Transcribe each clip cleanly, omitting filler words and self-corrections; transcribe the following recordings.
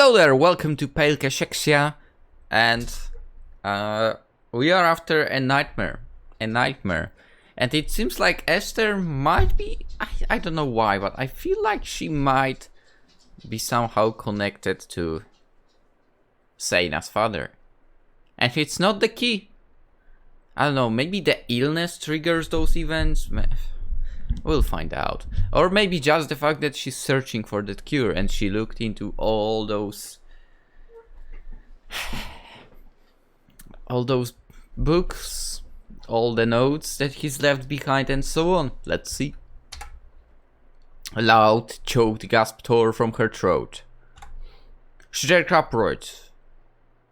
Hello there, welcome to Pale Cachexia, and we are after a nightmare, and it seems like Esther might be, I don't know why, but I feel like she might be somehow connected to Seina's father, and it's not the key. I don't know, maybe the illness triggers those events. We'll find out. Or maybe just the fact that she's searching for that cure and she looked into all those books, all the notes that he's left behind and so on. Let's see. A loud, choked gasp tore from her throat. She jerked upright,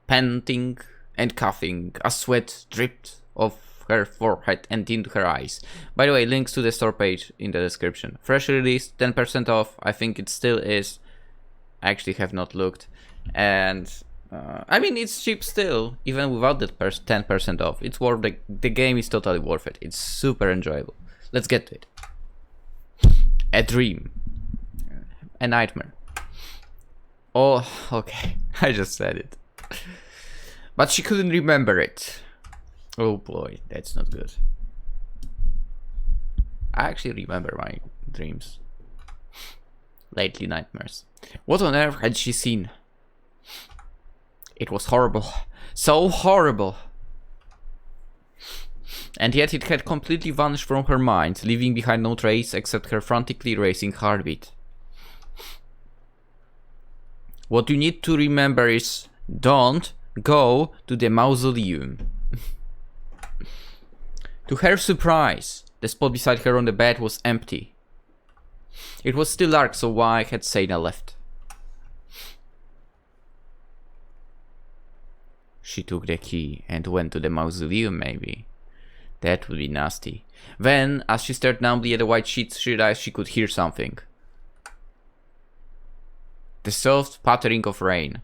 panting and coughing. A sweat dripped off her forehead and into her eyes. By the way, links to the store page in the description. Fresh release, 10% off. I think it still is. I actually have not looked. And I mean, it's cheap still, even without that 10% off. It's worth the game is totally worth it. It's super enjoyable. Let's get to it. A dream. A nightmare. Oh, okay. I just said it. But she couldn't remember it. Oh boy, that's not good. I actually remember my dreams. Lately nightmares. What on earth had she seen? It was horrible. So horrible. And yet it had completely vanished from her mind, leaving behind no trace except her frantically racing heartbeat. What you need to remember is, don't go to the mausoleum. To her surprise, the spot beside her on the bed was empty. It was still dark, so why had Seina left? She took the key and went to the mausoleum, maybe. That would be nasty. Then, as she stared numbly at the white sheets, she realized she could hear something. The soft pattering of rain.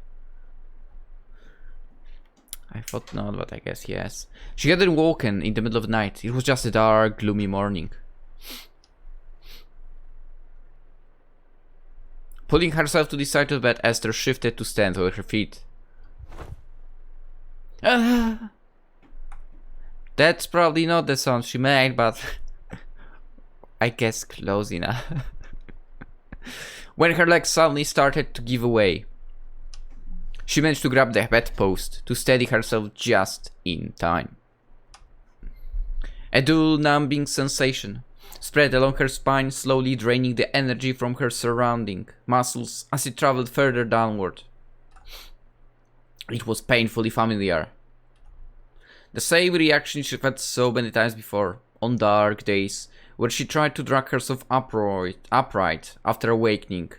I thought not, but I guess yes. She hadn't woken in the middle of the night. It was just a dark, gloomy morning. Pulling herself to the side of the bed, Esther shifted to stand on her feet. That's probably not the sound she made, but I guess close enough. When her legs suddenly started to give away, she managed to grab the bedpost to steady herself just in time. A dull, numbing sensation spread along her spine, slowly draining the energy from her surrounding muscles as it traveled further downward. It was painfully familiar. The same reaction she'd had so many times before, on dark days, where she tried to drag herself upright after awakening.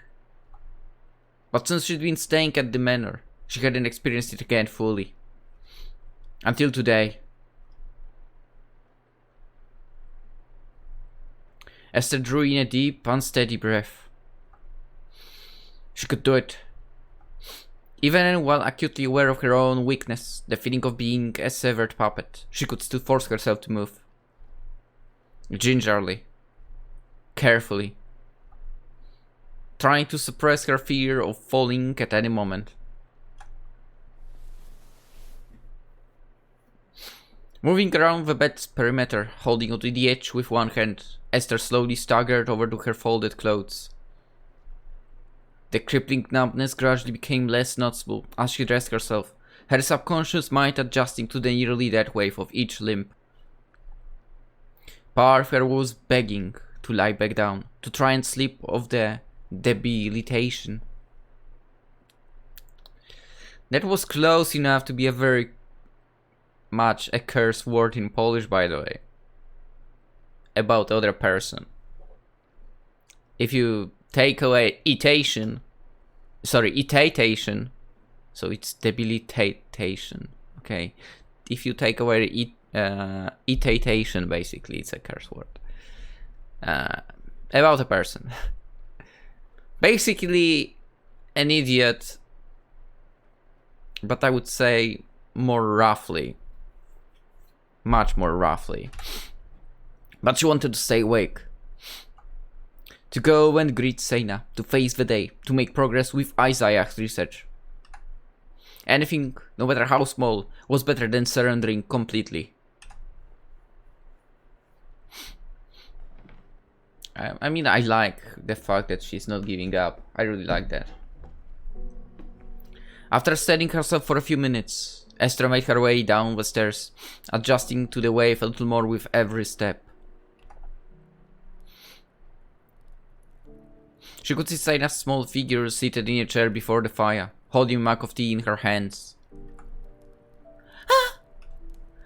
But since she'd been staying at the Manor, she hadn't experienced it again fully. Until today. Esther drew in a deep, unsteady breath. She could do it. Even while acutely aware of her own weakness, the feeling of being a severed puppet, she could still force herself to move. Gingerly. Carefully. Trying to suppress her fear of falling at any moment. Moving around the bed's perimeter, holding onto the edge with one hand, Esther slowly staggered over to her folded clothes. The crippling numbness gradually became less noticeable as she dressed herself, her subconscious mind adjusting to the nearly dead wave of each limb. Part of her was begging to lie back down, to try and sleep off the debilitation. That was close enough to be a very much a curse word in Polish, by the way, about other person. If you take away itation, so it's debilitation, okay? If you take away itation, basically it's a curse word about a person. Basically an idiot, but I would say more roughly. Much more roughly. But she wanted to stay awake. To go and greet Seina, to face the day, to make progress with Isaiah's research. Anything, no matter how small, was better than surrendering completely. I mean, I like the fact that she's not giving up. I really like that. After steadying herself for a few minutes, Esther made her way down the stairs, adjusting to the wave a little more with every step. She could see Seina's small figure seated in a chair before the fire, holding a mug of tea in her hands. Ah!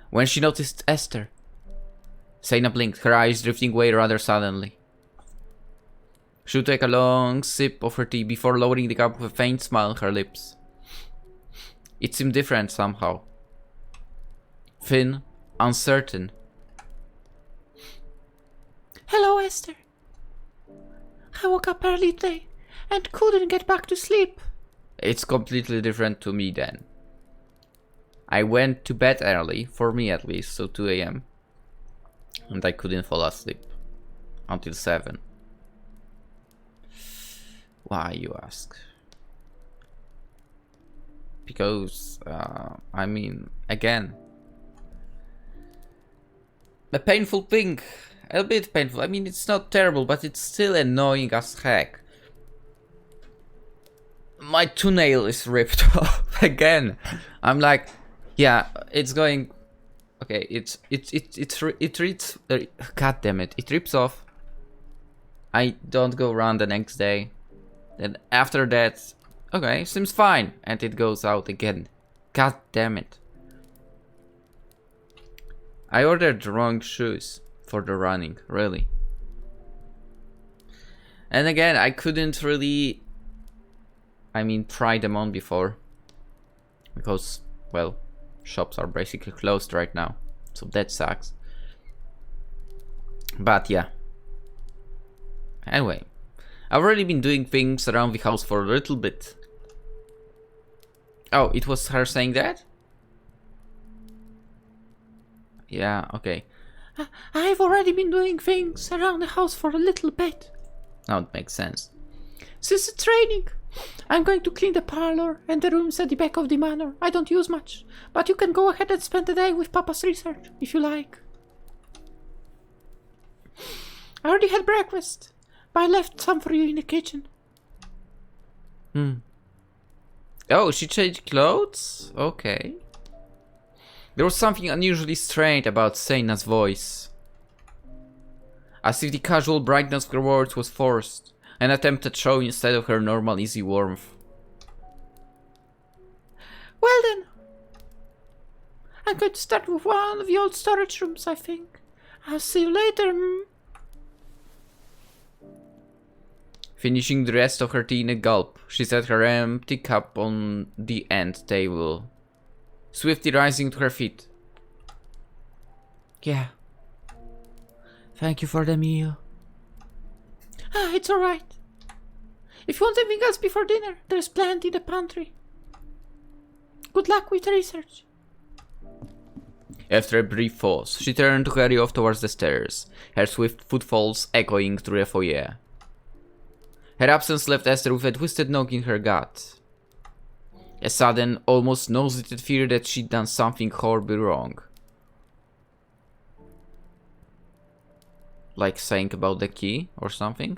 When she noticed Esther, Seina blinked, her eyes drifting away rather suddenly. She would take a long sip of her tea before lowering the cup with a faint smile on her lips. It seemed different somehow. Thin, uncertain. Hello, Esther. I woke up early today and couldn't get back to sleep. It's completely different to me then. I went to bed early, for me at least, so 2 AM. And I couldn't fall asleep until 7. Why, you ask? Because, I mean, again, a painful thing. A bit painful. I mean, it's not terrible, but it's still annoying as heck. My toenail is ripped off again. I'm like, yeah, it's going. Okay, it rips. God damn it! It rips off. I don't go around the next day. Then after that, okay, seems fine, and it goes out again. God damn it! I ordered the wrong shoes for the running, really. And again, I couldn't really, I mean, try them on before. Because, well, shops are basically closed right now. So that sucks. But yeah. Anyway, I've already been doing things around the house for a little bit. Oh, it was her saying that? Yeah, okay. I've already been doing things around the house for a little bit. Now it makes sense. Since the training, I'm going to clean the parlor and the rooms at the back of the manor. I don't use much, but you can go ahead and spend the day with Papa's research, if you like. I already had breakfast, but I left some for you in the kitchen. Oh, she changed clothes? Okay. There was something unusually strange about Seina's voice. As if the casual brightness of her words was forced, an attempt at show instead of her normal easy warmth. Well then, I'm going to start with one of the old storage rooms, I think. I'll see you later. Finishing the rest of her tea in a gulp, she set her empty cup on the end table, swiftly rising to her feet. Yeah. Thank you for the meal. It's alright. If you want anything else before dinner, there's plenty in the pantry. Good luck with research. After a brief pause, she turned to hurry off towards the stairs, her swift footfalls echoing through the foyer. Her absence left Esther with a twisted knock in her gut. A sudden, almost nauseated fear that she'd done something horribly wrong. Like saying about the key or something.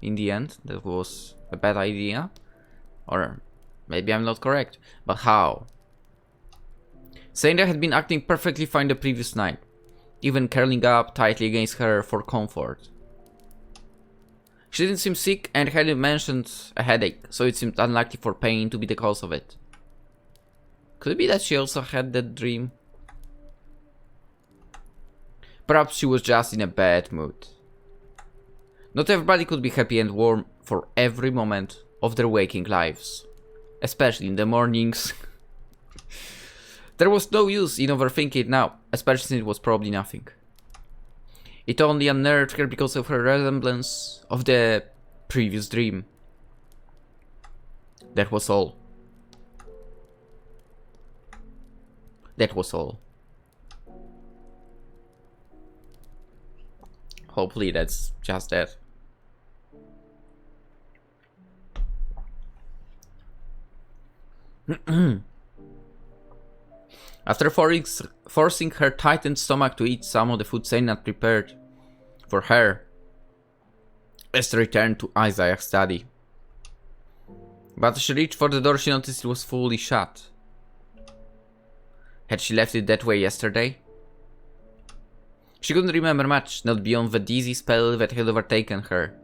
In the end, that was a bad idea. Or maybe I'm not correct. But how? Seina had been acting perfectly fine the previous night, even curling up tightly against her for comfort. She didn't seem sick and hadn't mentioned a headache, so it seemed unlikely for pain to be the cause of it. Could it be that she also had that dream? Perhaps she was just in a bad mood. Not everybody could be happy and warm for every moment of their waking lives, especially in the mornings. There was no use in overthinking it now, especially since it was probably nothing. It only unnerved her because of her resemblance of the previous dream. That was all. That was all. Hopefully that's just that. After forcing her tightened stomach to eat some of the food Seina had prepared for her, Esther returned to Isaiah's study. But as she reached for the door, she noticed it was fully shut. Had she left it that way yesterday? She couldn't remember much, not beyond the dizzy spell that had overtaken her.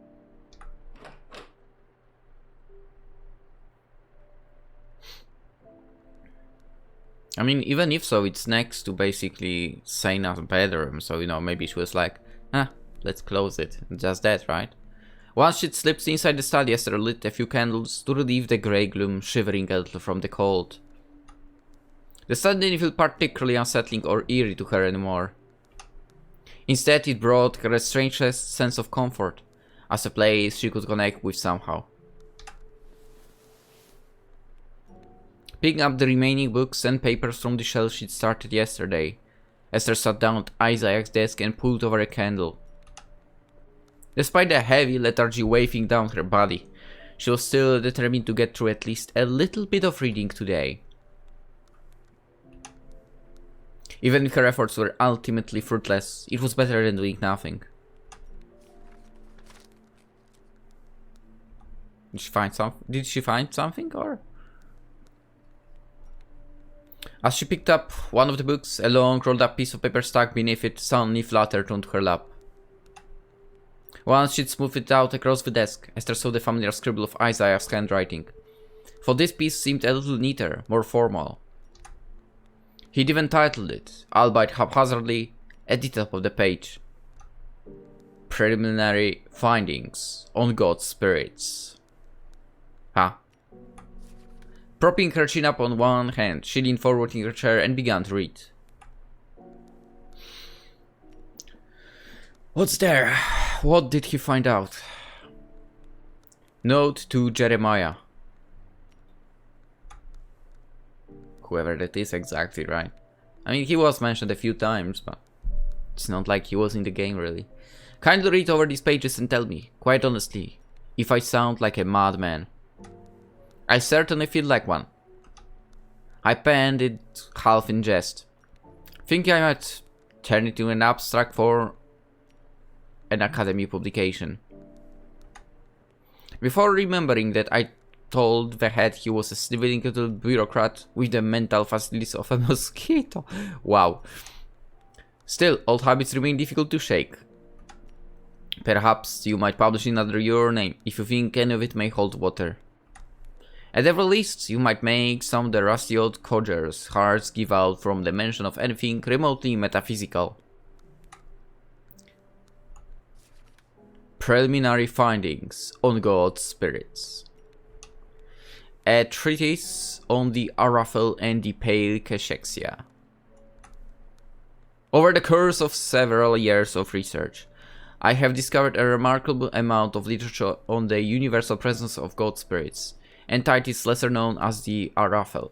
I mean, even if so, it's next to basically Seina's bedroom, so, you know, maybe she was like, let's close it. Just that, right? Once she'd slipped inside the study, Esther lit a few candles to relieve the grey gloom, shivering a little from the cold. The study didn't feel particularly unsettling or eerie to her anymore. Instead, it brought her a strange sense of comfort, as a place she could connect with somehow. Picking up the remaining books and papers from the shelf she'd started yesterday, Esther sat down at Isaiah's desk and pulled over a candle. Despite the heavy lethargy wafting down her body, she was still determined to get through at least a little bit of reading today. Even if her efforts were ultimately fruitless, it was better than doing nothing. Did she find something, or? As she picked up one of the books, a long rolled up piece of paper stuck beneath it suddenly fluttered onto her lap. Once she'd smoothed it out across the desk, Esther saw the familiar scribble of Isaiah's handwriting. For this piece seemed a little neater, more formal. He'd even titled it, albeit haphazardly, at the top of the page. Preliminary Findings on God's Spirits. Propping her chin up on one hand, she leaned forward in her chair and began to read. What's there? What did he find out? Note to Jeremiah. Whoever that is exactly, right? I mean, he was mentioned a few times, but it's not like he was in the game, really. Kindly read over these pages and tell me, quite honestly, if I sound like a madman. I certainly feel like one. I penned it half in jest, thinking I might turn it into an abstract for an academy publication. Before remembering that I told the head he was a sniveling little bureaucrat with the mental facilities of a mosquito. Wow. Still, old habits remain difficult to shake. Perhaps you might publish it under your name, if you think any of it may hold water. At the very least, you might make some of the rusty old codgers' hearts give out from the mention of anything remotely metaphysical. Preliminary Findings on God's Spirits. A treatise on the Arafel and the Pale Cachexia. Over the course of several years of research, I have discovered a remarkable amount of literature on the universal presence of God's spirits, entities lesser known as the Arafel.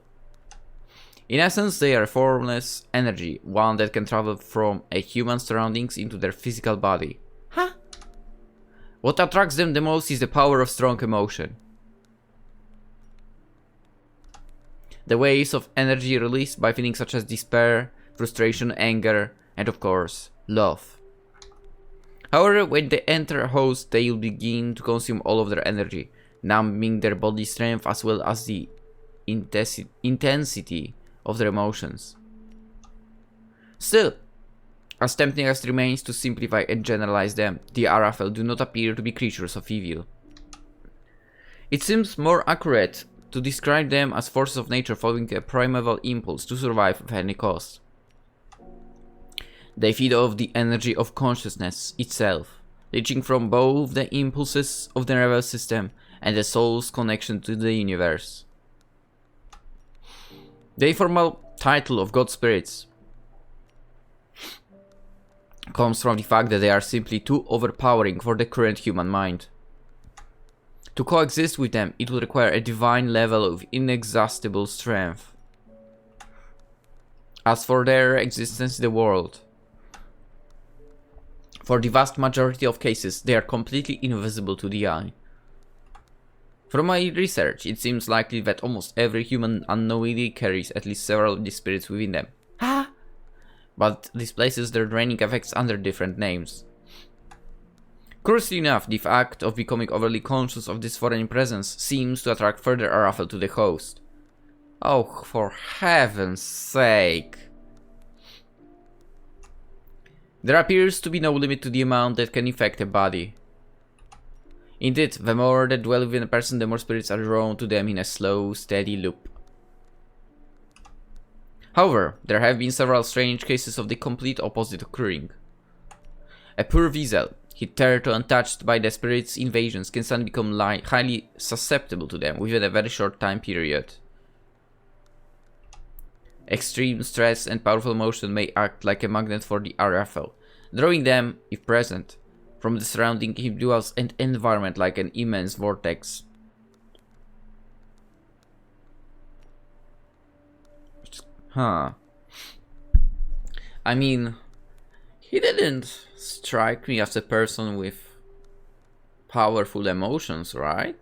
In essence, they are formless energy, one that can travel from a human's surroundings into their physical body. What attracts them the most is the power of strong emotion. The waves of energy released by feelings such as despair, frustration, anger, and of course, love. However, when they enter a host, they will begin to consume all of their energy, numbing their body strength as well as the intensity of their emotions. Still, as tempting as it remains to simplify and generalize them, the Arafel do not appear to be creatures of evil. It seems more accurate to describe them as forces of nature following a primeval impulse to survive at any cost. They feed off the energy of consciousness itself, reaching from both the impulses of the nervous system and the soul's connection to the universe. The informal title of God Spirits comes from the fact that they are simply too overpowering for the current human mind. To coexist with them, it would require a divine level of inexhaustible strength. As for their existence in the world, for the vast majority of cases, they are completely invisible to the eye. From my research, it seems likely that almost every human unknowingly carries at least several of these spirits within them, but displaces their draining effects under different names. Curiously enough, the fact of becoming overly conscious of this foreign presence seems to attract further arousal to the host. Oh, for heaven's sake. There appears to be no limit to the amount that can infect a body. Indeed, the more that dwell within a person, the more spirits are drawn to them in a slow, steady loop. However, there have been several strange cases of the complete opposite occurring. A poor vessel, hitherto untouched by the spirits' invasions, can suddenly become highly susceptible to them within a very short time period. Extreme stress and powerful emotion may act like a magnet for the RFL, drawing them, if present, from the surrounding individuals and environment like an immense vortex. Huh. I mean, he didn't strike me as a person with powerful emotions, right?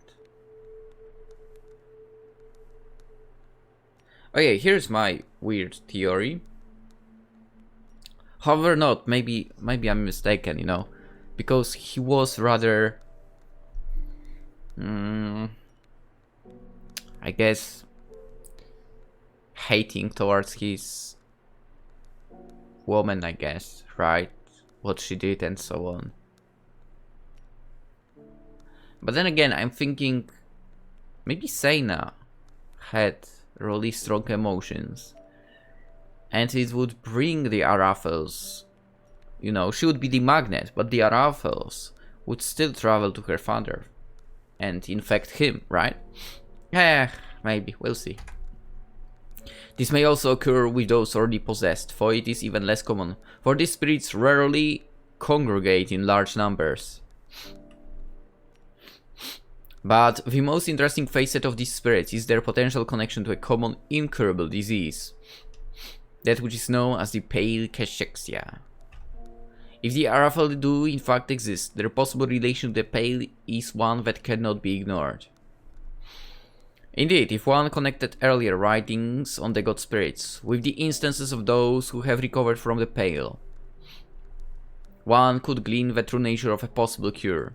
Okay, here's my weird theory. However, not. Maybe I'm mistaken, you know, because he was rather, I guess, hating towards his woman, I guess, right? What she did and so on. But then again, I'm thinking maybe Seina had really strong emotions, and it would bring the Araphels. You know, she would be the magnet, but the Araphels would still travel to her father and infect him, right? Maybe, we'll see. This may also occur with those already possessed, for it is even less common, for these spirits rarely congregate in large numbers. But the most interesting facet of these spirits is their potential connection to a common incurable disease, that which is known as the Pale Cachexia. If the Araphel do in fact exist, their possible relation to the Pale is one that cannot be ignored. Indeed, if one connected earlier writings on the god spirits with the instances of those who have recovered from the Pale, one could glean the true nature of a possible cure.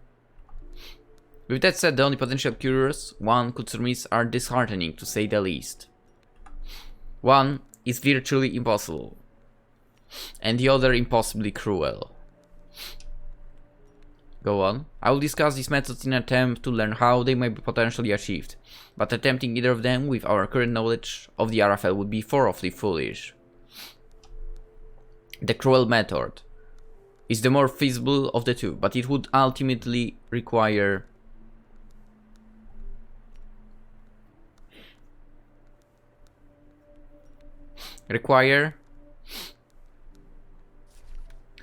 With that said, the only potential cures one could surmise are disheartening, to say the least. One is virtually impossible, and the other impossibly cruel. Go on. I will discuss these methods in an attempt to learn how they may be potentially achieved, but attempting either of them with our current knowledge of the RFL would be thoroughly foolish. The cruel method is the more feasible of the two, but it would ultimately require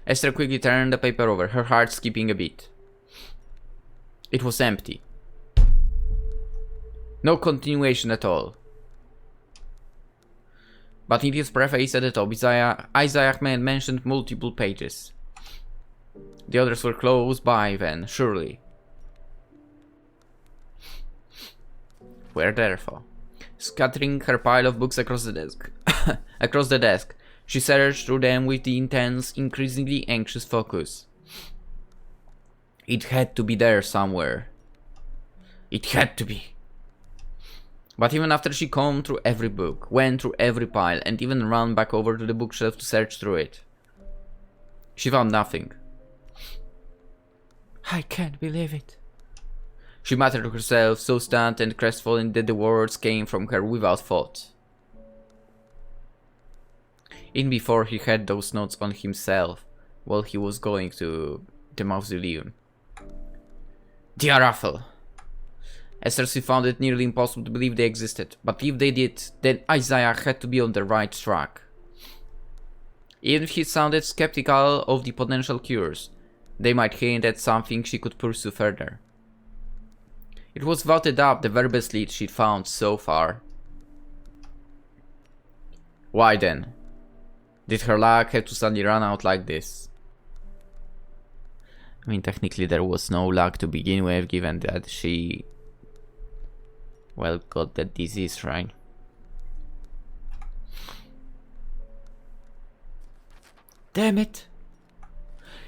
Esther quickly turned the paper over, her heart skipping a beat. It was empty. No continuation at all. But in his preface at the top, Isaiah mentioned multiple pages. The others were close by then, surely. Where therefore? Scattering her pile of books across the desk, she searched through them with the intense, increasingly anxious focus. It had to be there somewhere. It had to be. But even after she combed through every book, went through every pile, and even ran back over to the bookshelf to search through it, she found nothing. I can't believe it. She muttered to herself, so stunned and crestfallen that the words came from her without thought. Even before he had those notes on himself, while he was going to the mausoleum. The Araphel! Esther found it nearly impossible to believe they existed, but if they did, then Isaiah had to be on the right track. Even if he sounded skeptical of the potential cures, they might hint at something she could pursue further. It was without a doubt the very best lead she'd found so far. Why then did her luck have to suddenly run out like this? I mean, technically there was no luck to begin with, given that she, well, got that disease, right? Damn it.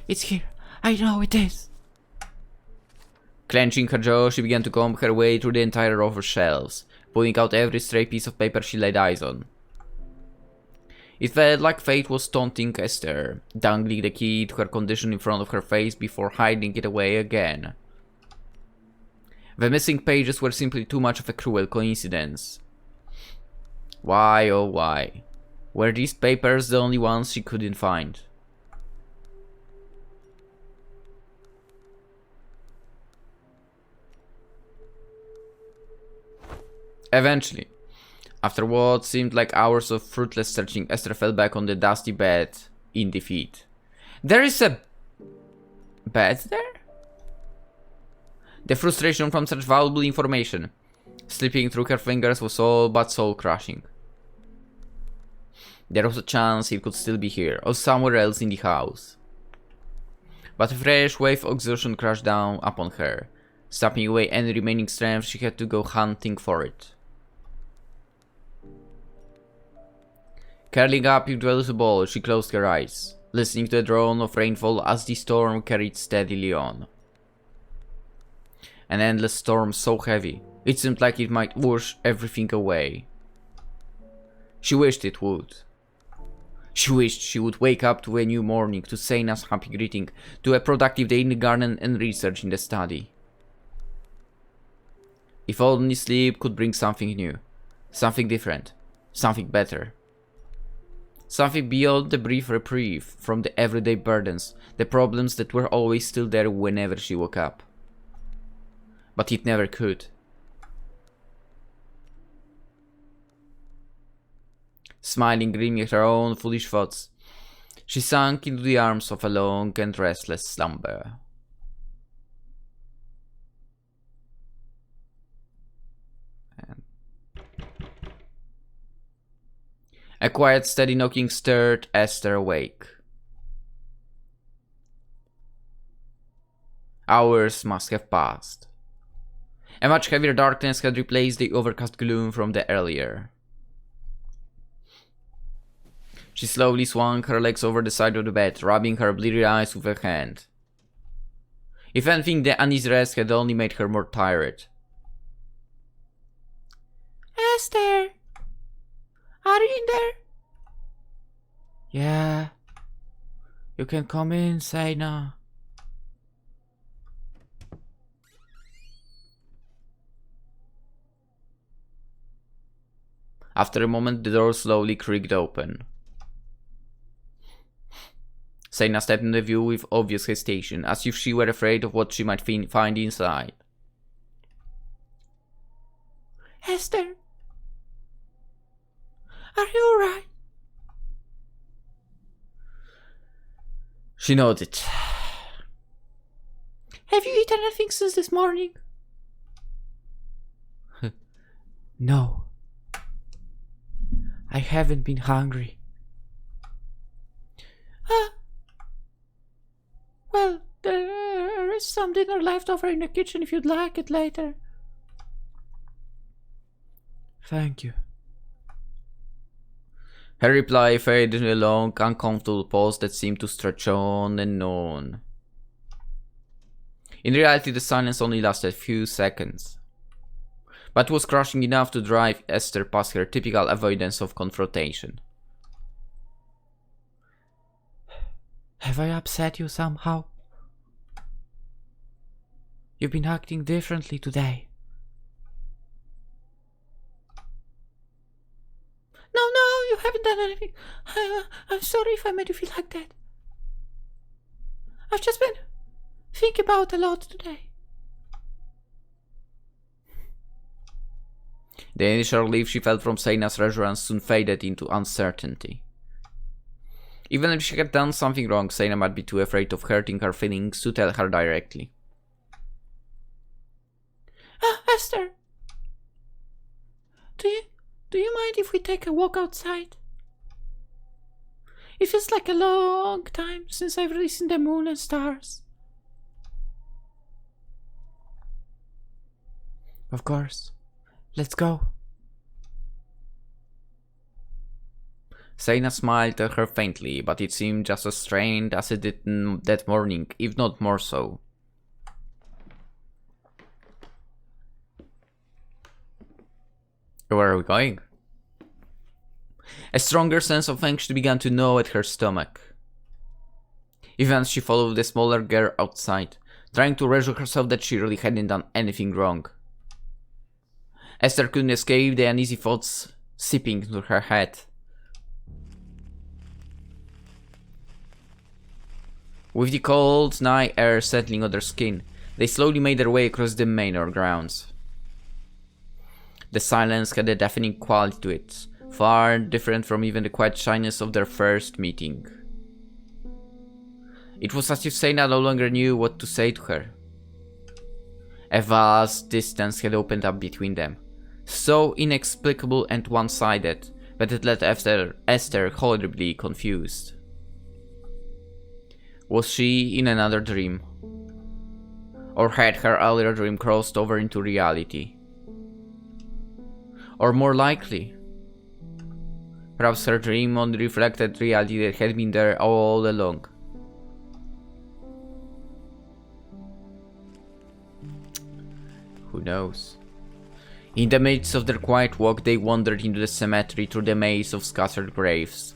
It's here. I know it is. Clenching her jaw, she began to comb her way through the entire row of shelves, pulling out every stray piece of paper she laid eyes on. It felt like fate was taunting Esther, dangling the key to her condition in front of her face before hiding it away again. The missing pages were simply too much of a cruel coincidence. Why, oh why? Were these papers the only ones she couldn't find? Eventually, after what seemed like hours of fruitless searching, Esther fell back on the dusty bed in defeat. There is a bed there? The frustration from such valuable information slipping through her fingers was all but soul-crushing. There was a chance it could still be here, or somewhere else in the house. But a fresh wave of exhaustion crashed down upon her, sapping away any remaining strength. She had to go hunting for it. Curling up into a little ball, she closed her eyes, listening to the drone of rainfall as the storm carried steadily on. An endless storm so heavy, it seemed like it might wash everything away. She wished it would. She wished she would wake up to a new morning, to Seina's happy greeting, to a productive day in the garden and research in the study. If only sleep could bring something new, something different, something better. Something beyond the brief reprieve from the everyday burdens, the problems that were always still there whenever she woke up. But it never could. Smiling grimly at her own foolish thoughts, she sank into the arms of a long and restless slumber. A quiet, steady knocking stirred Esther awake. Hours must have passed. A much heavier darkness had replaced the overcast gloom from the earlier. She slowly swung her legs over the side of the bed, rubbing her bleary eyes with her hand. If anything, the uneasy rest had only made her more tired. Esther! Are you in there? Yeah. You can come in, Seina. After a moment, the door slowly creaked open. Seina stepped into view with obvious hesitation, as if she were afraid of what she might find inside. Esther! Are you alright? She nodded. Have you eaten anything since this morning? No. I haven't been hungry. Well, there is some dinner left over in the kitchen if you'd like it later. Thank you. Her reply faded in a long, uncomfortable pause that seemed to stretch on and on. In reality, the silence only lasted a few seconds, but was crushing enough to drive Esther past her typical avoidance of confrontation. Have I upset you somehow? You've been acting differently today. No, you haven't done anything. I'm sorry if I made you feel like that. I've just been thinking about a lot today. The initial relief she felt from Seina's reassurance soon faded into uncertainty. Even if she had done something wrong, Seina might be too afraid of hurting her feelings to tell her directly. Esther! Do you mind if we take a walk outside? It feels like a long time since I've really seen the moon and stars. Of course. Let's go. Seina smiled at her faintly, but it seemed just as strained as it did that morning, if not more so. Where are we going? A stronger sense of anxiety began to gnaw at her stomach. Even as she followed the smaller girl outside, trying to reassure herself that she really hadn't done anything wrong. Esther couldn't escape the uneasy thoughts seeping into her head. With the cold night air settling on their skin, they slowly made their way across the Manor grounds. The silence had a deafening quality to it, far different from even the quiet shyness of their first meeting. It was as if Seina no longer knew what to say to her. A vast distance had opened up between them, so inexplicable and one-sided that it left Esther horribly confused. Was she in another dream? Or had her earlier dream crossed over into reality? Or more likely, perhaps her dream only reflected reality that had been there all along. Who knows? In the midst of their quiet walk, they wandered into the cemetery through the maze of scattered graves.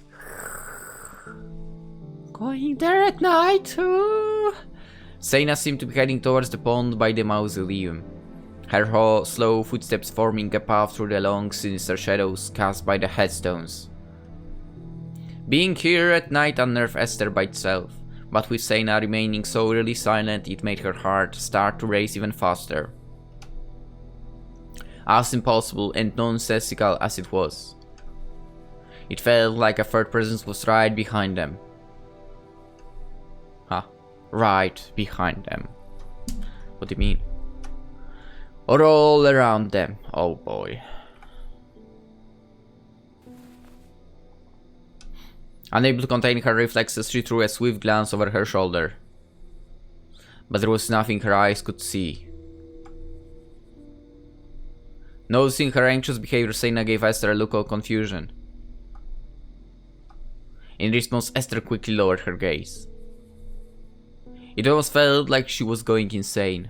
Going there at night? Ooh. Seina seemed to be heading towards the pond by the mausoleum, her slow footsteps forming a path through the long, sinister shadows cast by the headstones. Being here at night unnerved Esther by itself, but with Seina remaining so really silent, it made her heart start to race even faster. As impossible and nonsensical as it was, it felt like a third presence was right behind them. Right behind them. What do you mean? Or all around them. Oh boy. Unable to contain her reflexes, she threw a swift glance over her shoulder. But there was nothing her eyes could see. Noticing her anxious behavior, Seina gave Esther a look of confusion. In response, Esther quickly lowered her gaze. It almost felt like she was going insane.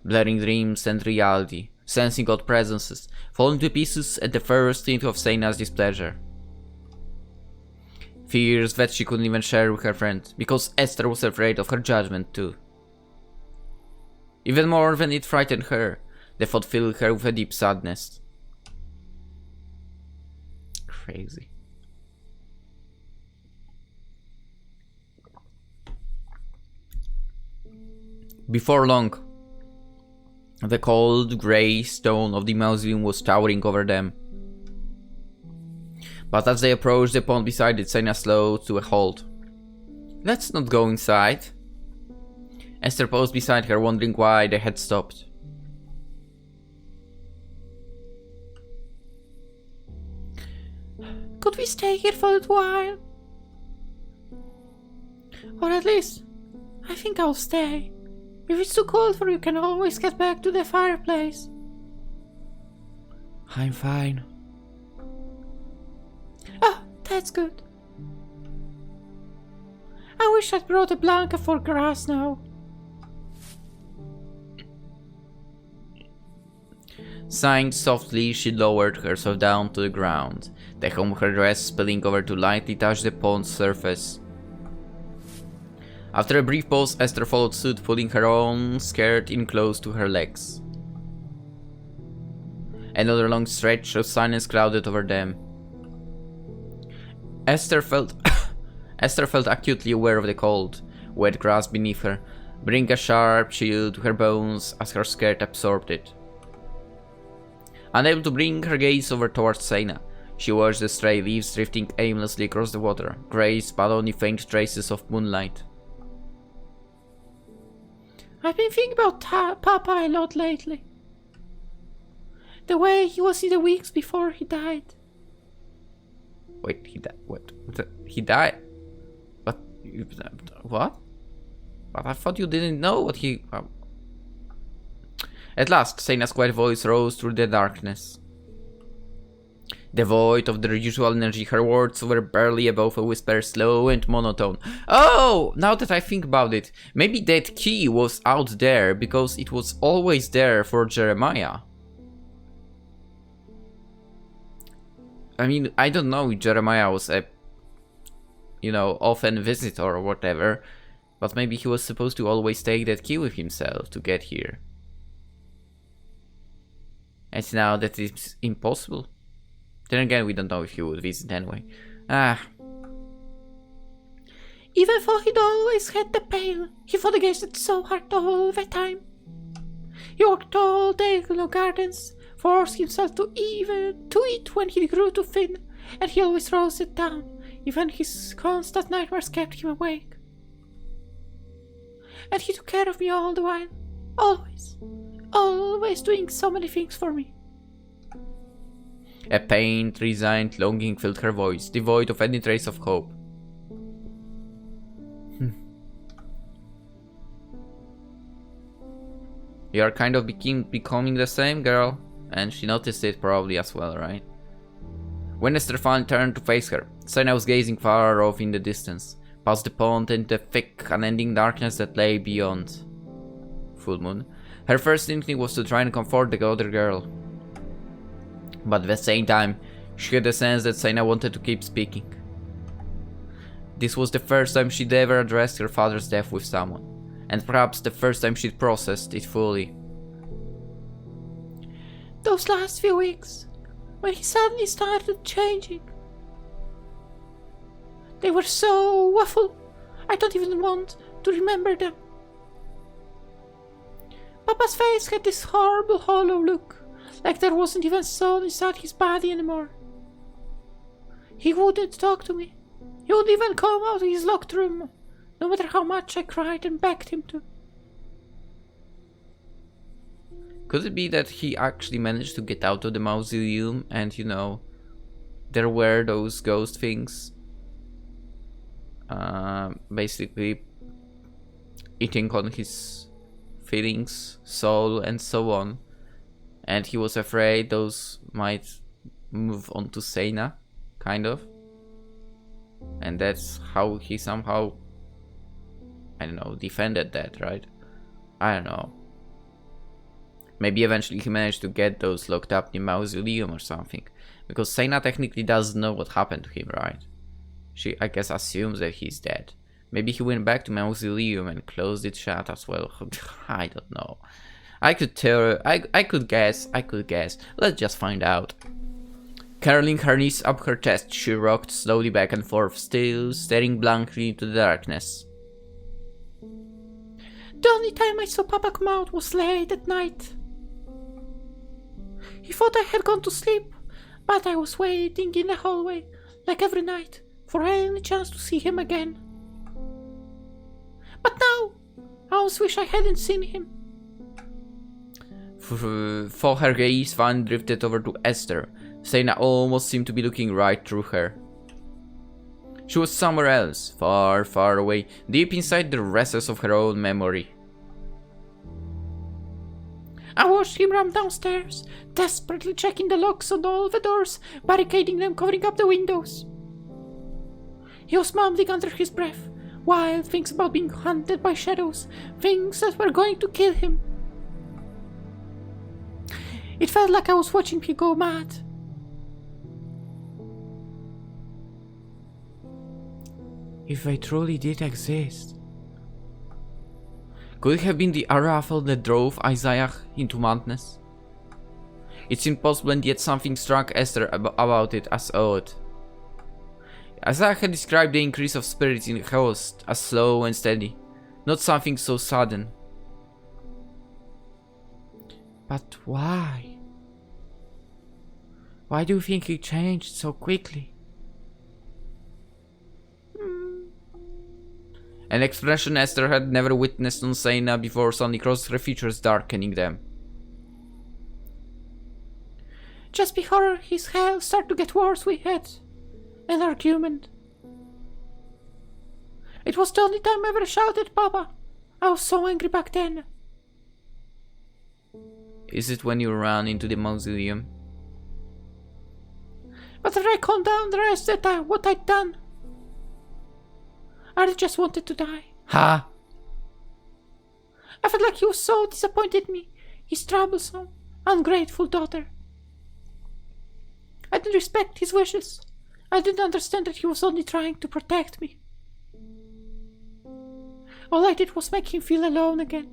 Blurring dreams and reality, sensing odd presences, falling to pieces at the first hint of Seina's displeasure. Fears that she couldn't even share with her friend, because Esther was afraid of her judgment too. Even more than it frightened her, the thought filled her with a deep sadness. Crazy. Before long, the cold grey stone of the mausoleum was towering over them. But as they approached the pond beside it, Seina slowed to a halt. "Let's not go inside." Esther paused beside her, wondering why they had stopped. Could we stay here for a little while? Or at least, I think I'll stay. If it's too cold for you, can always get back to the fireplace. I'm fine. Oh, that's good. I wish I'd brought a blanket for grass now. Sighing softly, she lowered herself down to the ground, the hem of her dress spilling over to lightly touch the pond's surface. After a brief pause, Esther followed suit, pulling her own skirt in close to her legs. Another long stretch of silence clouded over them. Esther felt acutely aware of the cold, wet grass beneath her, bring a sharp chill to her bones as her skirt absorbed it. Unable to bring her gaze over towards Seina, she watched the stray leaves drifting aimlessly across the water, graced by only faint traces of moonlight. I've been thinking about Papa a lot lately. The way he was in the weeks before he died. Wait, he died? What? He died? But what? But I thought you didn't know what he... At last, Seina's quiet voice rose through the darkness. Devoid of their usual energy, her words were barely above a whisper, slow and monotone. Oh, now that I think about it, maybe that key was out there because it was always there for Jeremiah. I mean, I don't know if Jeremiah was a, often visitor or whatever, but maybe he was supposed to always take that key with himself to get here. And now that it's impossible. Then again, we don't know if he would visit anyway. Even though he'd always had the pail, he fought against it so hard all the time. He worked all day in the gardens, forced himself to eat when he grew too thin, and he always rose it down. Even his constant nightmares kept him awake. And he took care of me all the while. Always doing so many things for me. A pained, resigned longing filled her voice, devoid of any trace of hope. You are kind of becoming the same girl, and she noticed it probably as well, right? When Esther finally turned to face her, Seina was gazing far off in the distance, past the pond and the thick, unending darkness that lay beyond. Full moon. Her first instinct was to try and comfort the other girl. But at the same time, she had the sense that Seina wanted to keep speaking. This was the first time she'd ever addressed her father's death with someone, and perhaps the first time she'd processed it fully. Those last few weeks, when he suddenly started changing, they were so awful, I don't even want to remember them. Papa's face had this horrible hollow look, like there wasn't even soul inside his body anymore. He wouldn't talk to me. He wouldn't even come out of his locked room, no matter how much I cried and begged him to. Could it be that he actually managed to get out of the mausoleum and, there were those ghost things? Basically eating on his feelings, soul, and so on. And he was afraid those might move on to Seina, kind of. And that's how he somehow, defended that, right? I don't know. Maybe eventually he managed to get those locked up in the mausoleum or something. Because Seina technically doesn't know what happened to him, right? She, I guess, assumes that he's dead. Maybe he went back to mausoleum and closed it shut as well. I don't know. I could guess. Let's just find out. Curling her knees up her chest, she rocked slowly back and forth, still staring blankly into the darkness. The only time I saw Papa come out was late at night. He thought I had gone to sleep, but I was waiting in the hallway, like every night, for any chance to see him again. But now, I almost wish I hadn't seen him. For her gaze finally drifted over to Esther. Seina almost seemed to be looking right through her. She was somewhere else, far, far away, deep inside the recesses of her own memory. I watched him run downstairs, desperately checking the locks on all the doors, barricading them, covering up the windows. He was mumbling under his breath, wild things about being hunted by shadows, things that were going to kill him. It felt like I was watching him go mad. If they truly did exist, could it have been the Arafel that drove Isaiah into madness? It seemed possible, and yet something struck Esther about it as odd. Isaiah had described the increase of spirits in the host as slow and steady, not something so sudden. But why? Why do you think he changed so quickly? An expression Esther had never witnessed on Seina before suddenly crossed her features, darkening them. Just before his health started to get worse, we had an argument. It was the only time I ever shouted at Papa. I was so angry back then. Is it when you ran into the mausoleum? But after I calmed down, realized that what I'd done. I just wanted to die. Ha! I felt like he was so disappointed in me, his troublesome, ungrateful daughter. I didn't respect his wishes. I didn't understand that he was only trying to protect me. All I did was make him feel alone again,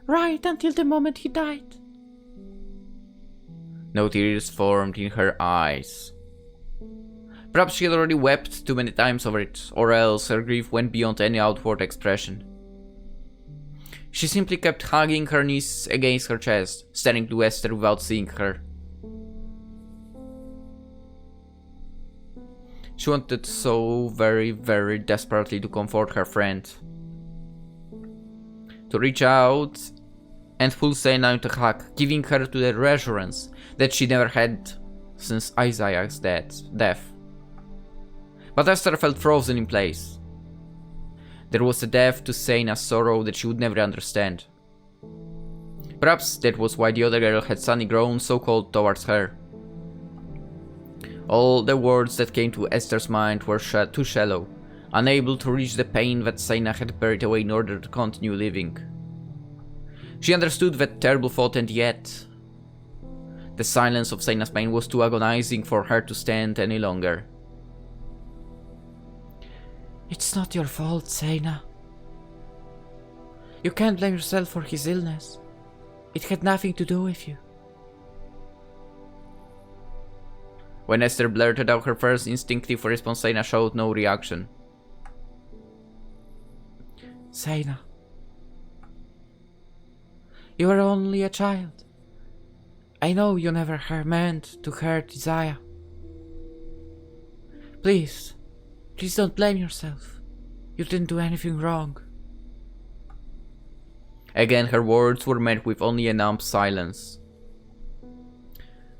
right until the moment he died. No tears formed in her eyes. Perhaps she had already wept too many times over it, or else her grief went beyond any outward expression. She simply kept hugging her knees against her chest, staring to Esther without seeing her. She wanted so very, very desperately to comfort her friend. To reach out and pull Seina into a hug, giving her to the reassurance that she never had since Isaiah's death. But Esther felt frozen in place. There was a depth to Seina's sorrow that she would never understand. Perhaps that was why the other girl had suddenly grown so cold towards her. All the words that came to Esther's mind were too shallow, unable to reach the pain that Seina had buried away in order to continue living. She understood that terrible thought, and yet the silence of Seina's pain was too agonizing for her to stand any longer. It's not your fault, Seina. You can't blame yourself for his illness. It had nothing to do with you. When Esther blurted out her first instinctive response, Seina showed no reaction. Seina, you are only a child. I know you never meant to hurt Isaiah. Please don't blame yourself. You didn't do anything wrong. Again, her words were met with only a numb silence.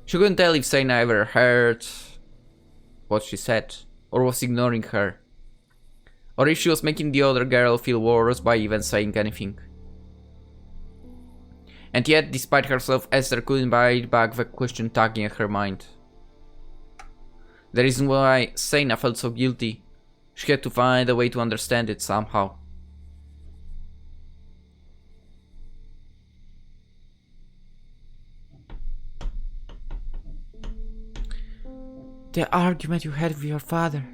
She couldn't tell if Seina ever heard what she said, or was ignoring her, or if she was making the other girl feel worse by even saying anything. And yet, despite herself, Esther couldn't bite back the question tugging at her mind. The reason why Seina felt so guilty, she had to find a way to understand it somehow. The argument you had with your father.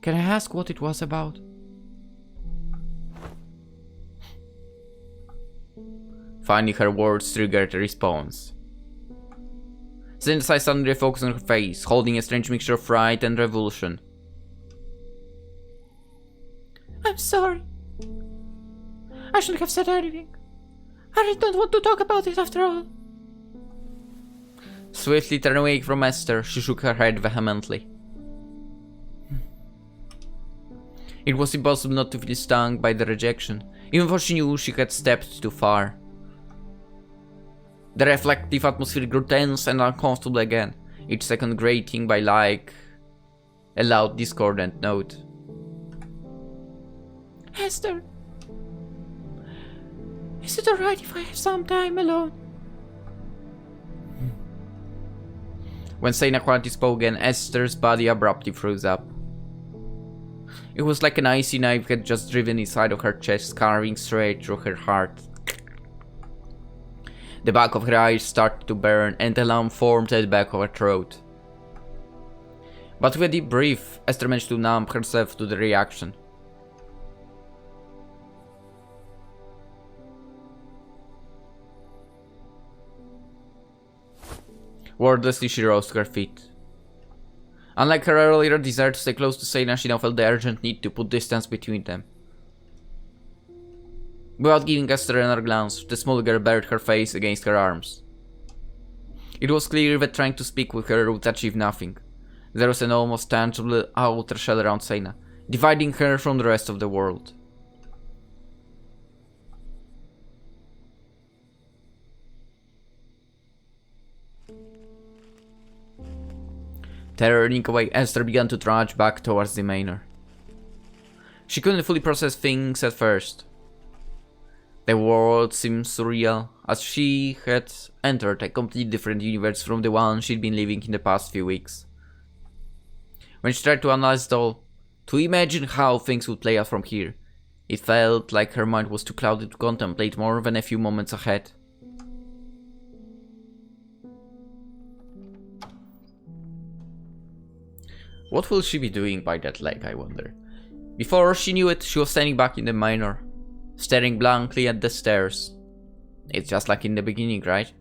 Can I ask what it was about? Finally, her words triggered a response. Seina's eyes suddenly refocused on her face, holding a strange mixture of fright and revulsion. I'm sorry. I shouldn't have said anything. I really don't want to talk about it after all. Swiftly turning away from Esther, she shook her head vehemently. It was impossible not to feel stung by the rejection, even though she knew she had stepped too far. The reflective atmosphere grew tense and uncomfortable again, each second grating by like a loud discordant note. Esther, is it alright if I have some time alone? When Seina quietly spoke again, Esther's body abruptly froze up. It was like an icy knife had just driven inside of her chest, carving straight through her heart. The back of her eyes started to burn, and a lump formed at the back of her throat. But with a deep breath, Esther managed to numb herself to the reaction. Wordlessly, she rose to her feet. Unlike her earlier desire to stay close to Seina, she now felt the urgent need to put distance between them. Without giving Esther another glance, the small girl buried her face against her arms. It was clear that trying to speak with her would achieve nothing. There was an almost tangible outer shell around Seina, dividing her from the rest of the world. Turning away, Esther began to trudge back towards the manor. She couldn't fully process things at first. The world seemed surreal, as she had entered a completely different universe from the one she'd been living in the past few weeks. When she tried to analyze it all, to imagine how things would play out from here, it felt like her mind was too clouded to contemplate more than a few moments ahead. What will she be doing by that lake, I wonder? Before she knew it, she was standing back in the Manor, staring blankly at the stairs. It's just like in the beginning, right?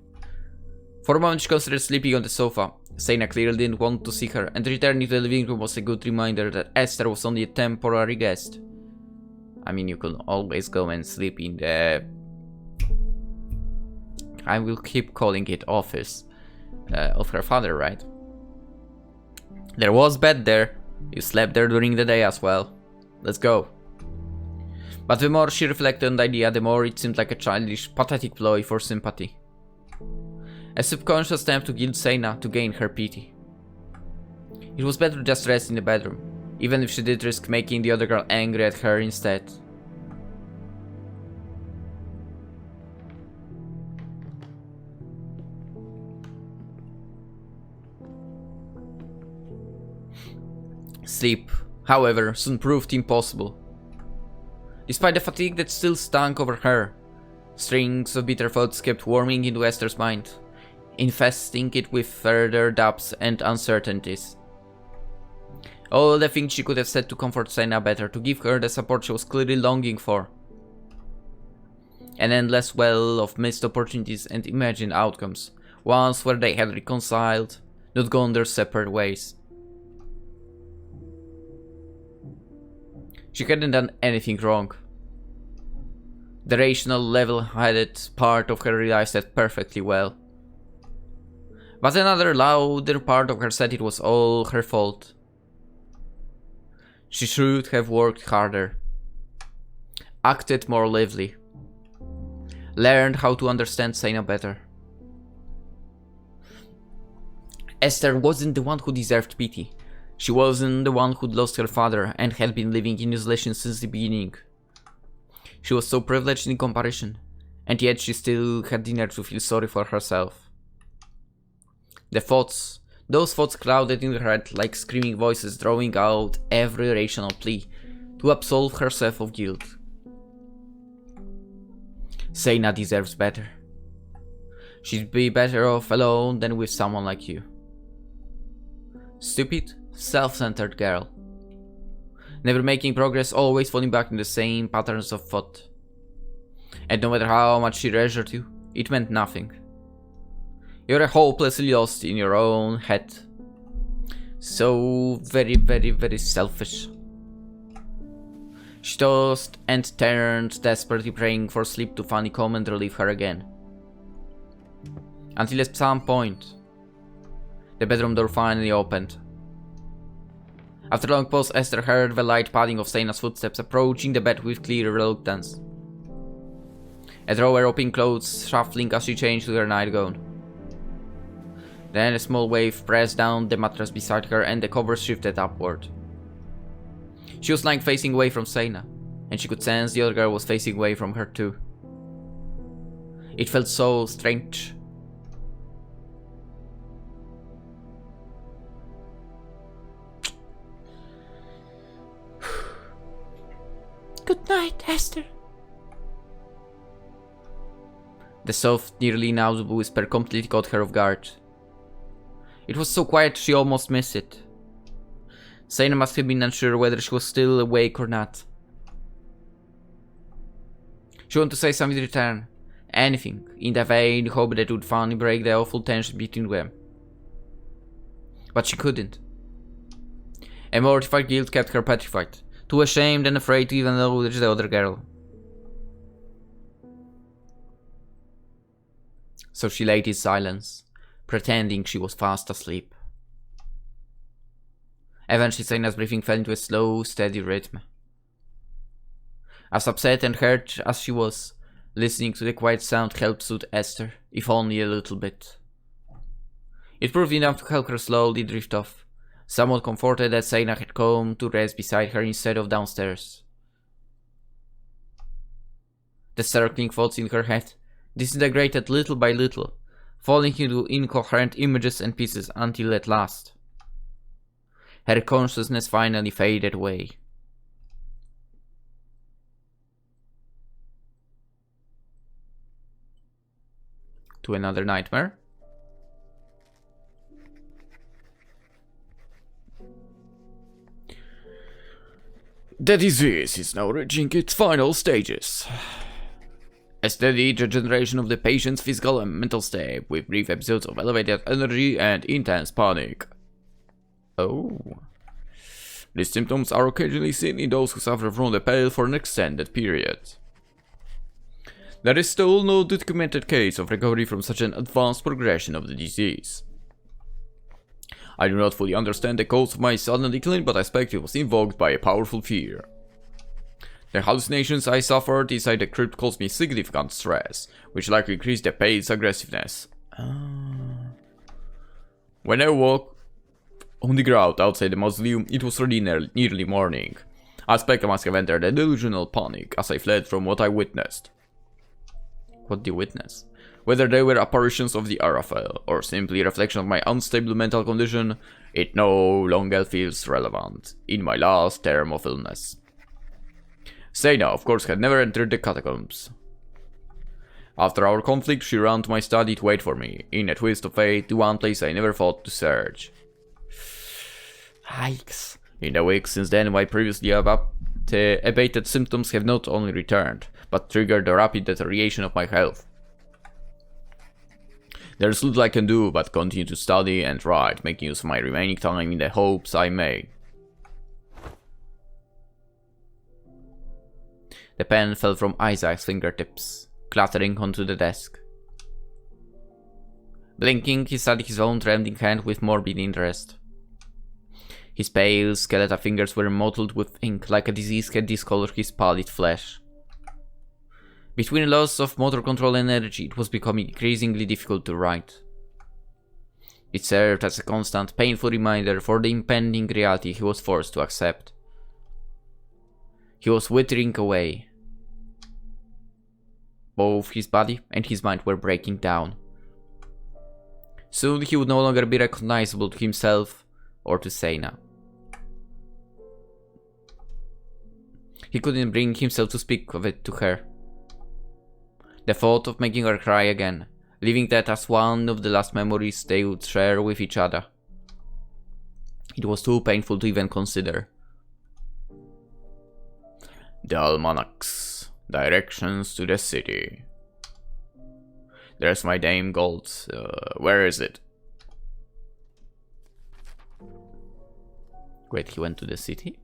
For a moment she considered sleeping on the sofa. Seina clearly didn't want to see her, and returning to the living room was a good reminder that Esther was only a temporary guest. I mean, you can always go and sleep in the... I will keep calling it office of her father, right? There was bed there. You slept there during the day as well. Let's go. But the more she reflected on the idea, the more it seemed like a childish, pathetic ploy for sympathy. A subconscious attempt to guilt Seina to gain her pity. It was better to just rest in the bedroom, even if she did risk making the other girl angry at her instead. Sleep, however, soon proved impossible. Despite the fatigue that still stunk over her, strings of bitter thoughts kept warming into Esther's mind, infesting it with further doubts and uncertainties. All the things she could have said to comfort Seina better, to give her the support she was clearly longing for. An endless well of missed opportunities and imagined outcomes, once where they had reconciled, not gone their separate ways. She hadn't done anything wrong. The rational, level-headed part of her realized that perfectly well. But another louder part of her said it was all her fault. She should have worked harder, acted more lively, learned how to understand Seina better. Esther wasn't the one who deserved pity. She wasn't the one who'd lost her father and had been living in isolation since the beginning. She was so privileged in comparison, and yet she still had the nerve to feel sorry for herself. Those thoughts clouded in her head like screaming voices drawing out every rational plea to absolve herself of guilt. Seina deserves better. She'd be better off alone than with someone like you. Stupid, self-centered girl. Never making progress, always falling back in the same patterns of thought. And no matter how much she treasured you, it meant nothing. You're hopelessly lost in your own head. So very, very, very selfish. She tossed and turned, desperately praying for sleep to finally come and relieve her again. Until at some point, the bedroom door finally opened. After a long pause, Esther heard the light padding of Seina's footsteps approaching the bed with clear reluctance. A drawer opening clothes, shuffling as she changed to her nightgown. Then a small wave pressed down the mattress beside her and the covers shifted upward. She was lying facing away from Seina, and she could sense the other girl was facing away from her too. It felt so strange. Good night, Esther. The soft, nearly inaudible whisper completely caught her off guard. It was so quiet she almost missed it. Seina must have been unsure whether she was still awake or not. She wanted to say something in return, anything, in the vain hope that it would finally break the awful tension between them. But she couldn't. A mortified guilt kept her petrified, too ashamed and afraid to even acknowledge the other girl. So she lay in silence, pretending she was fast asleep. Eventually Seina's breathing fell into a slow, steady rhythm. As upset and hurt as she was, listening to the quiet sound helped soothe Esther, if only a little bit. It proved enough to help her slowly drift off, somewhat comforted that Seina had come to rest beside her instead of downstairs. the circling thoughts in her head disintegrated little by little, falling into incoherent images and pieces until at last her consciousness finally faded away. To another nightmare? The disease is now reaching its final stages. A steady degeneration of the patient's physical and mental state, with brief episodes of elevated energy and intense panic. Oh. These symptoms are occasionally seen in those who suffer from the pale for an extended period. There is still no documented case of recovery from such an advanced progression of the disease. I do not fully understand the cause of my sudden decline, but I suspect it was invoked by a powerful fear. The hallucinations I suffered inside the crypt caused me significant stress, which likely increased the pale's aggressiveness. When I woke on the ground outside the mausoleum, it was already nearly morning. I suspect I must have entered a delusional panic as I fled from what I witnessed. What do you witness? Whether they were apparitions of the Arafel, or simply a reflection of my unstable mental condition, it no longer feels relevant in my last term of illness. Seina, of course, had never entered the catacombs. After our conflict, she ran to my study to wait for me, in a twist of fate, the one place I never thought to search. Yikes. In the weeks since then, my previously abated symptoms have not only returned, but triggered the rapid deterioration of my health. There's little I can do but continue to study and write, making use of my remaining time in the hopes I may. The pen fell from Isaac's fingertips, clattering onto the desk. Blinking, he studied his own trembling hand with morbid interest. His pale, skeletal fingers were mottled with ink, like a disease had discolored his pallid flesh. Between loss of motor control and energy, it was becoming increasingly difficult to write. It served as a constant, painful reminder for the impending reality he was forced to accept. He was withering away. Both his body and his mind were breaking down. Soon he would no longer be recognizable to himself or to Seina. He couldn't bring himself to speak of it to her. The thought of making her cry again, leaving that as one of the last memories they would share with each other. It was too painful to even consider. The almanacs. Directions to the city. There's my Dame Gold. Where is it? Wait, he went to the city?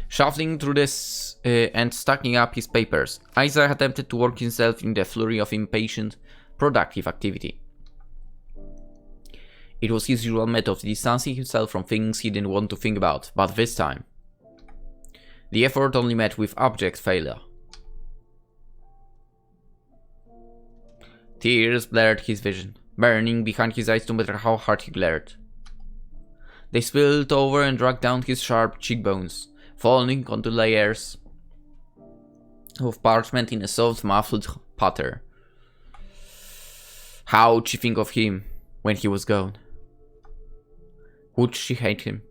Shuffling through this and stacking up his papers, Isaac attempted to work himself in the flurry of impatient, productive activity. It was his usual method of distancing himself from things he didn't want to think about, but this time, the effort only met with abject failure. Tears blurred his vision, burning behind his eyes no matter how hard he glared. They spilled over and dragged down his sharp cheekbones, falling onto layers of parchment in a soft, muffled patter. How would she think of him when he was gone? Would she hate him?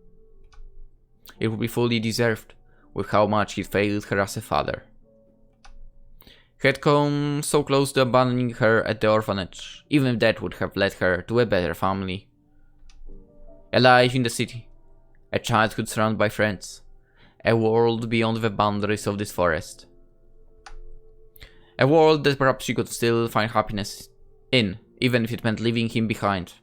It would be fully deserved, with how much he failed her as a father. He had come so close to abandoning her at the orphanage, even if that would have led her to a better family. A life in the city, a childhood surrounded by friends, a world beyond the boundaries of this forest. A world that perhaps she could still find happiness in, even if it meant leaving him behind.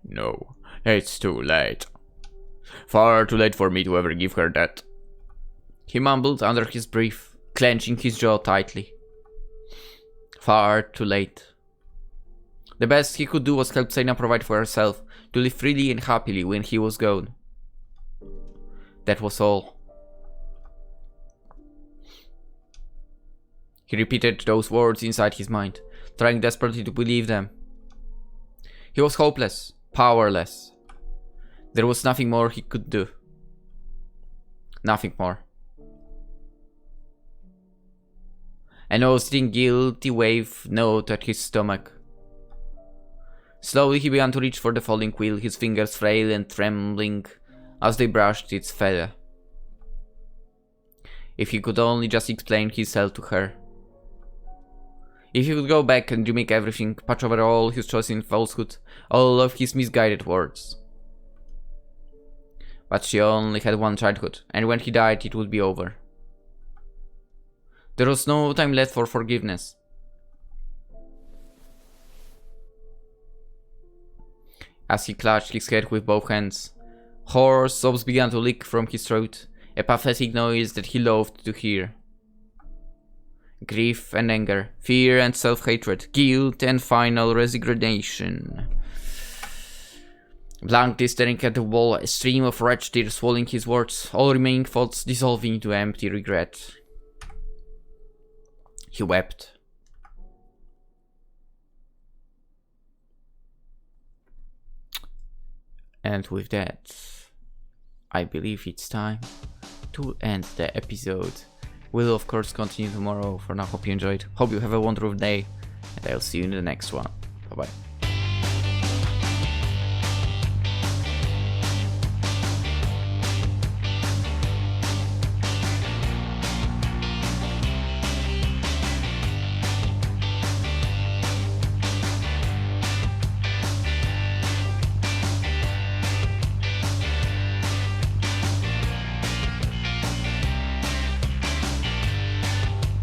No, it's too late. Far too late for me to ever give her that. He mumbled under his breath, clenching his jaw tightly. Far too late. The best he could do was help Seina provide for herself, to live freely and happily when he was gone. That was all. He repeated those words inside his mind, trying desperately to believe them. He was hopeless, powerless. There was nothing more he could do. Nothing more. A nauseating, guilty wave gnawed at his stomach. Slowly he began to reach for the falling quill, his fingers frail and trembling as they brushed its feather. If he could only just explain himself to her. If he could go back and remake everything, patch over all his choices in falsehood, all of his misguided words. But she only had one childhood, and when he died it would be over. There was no time left for forgiveness. As he clutched his head with both hands, hoarse sobs began to leak from his throat, a pathetic noise that he loathed to hear. Grief and anger, fear and self-hatred, guilt and final resignation. Blankly staring at the wall, a stream of wretched tears swallowing his words, all remaining thoughts dissolving into empty regret. He wept. And with that, I believe it's time to end the episode. We'll of course continue tomorrow. For now, hope you enjoyed. Hope you have a wonderful day, and I'll see you in the next one. Bye bye.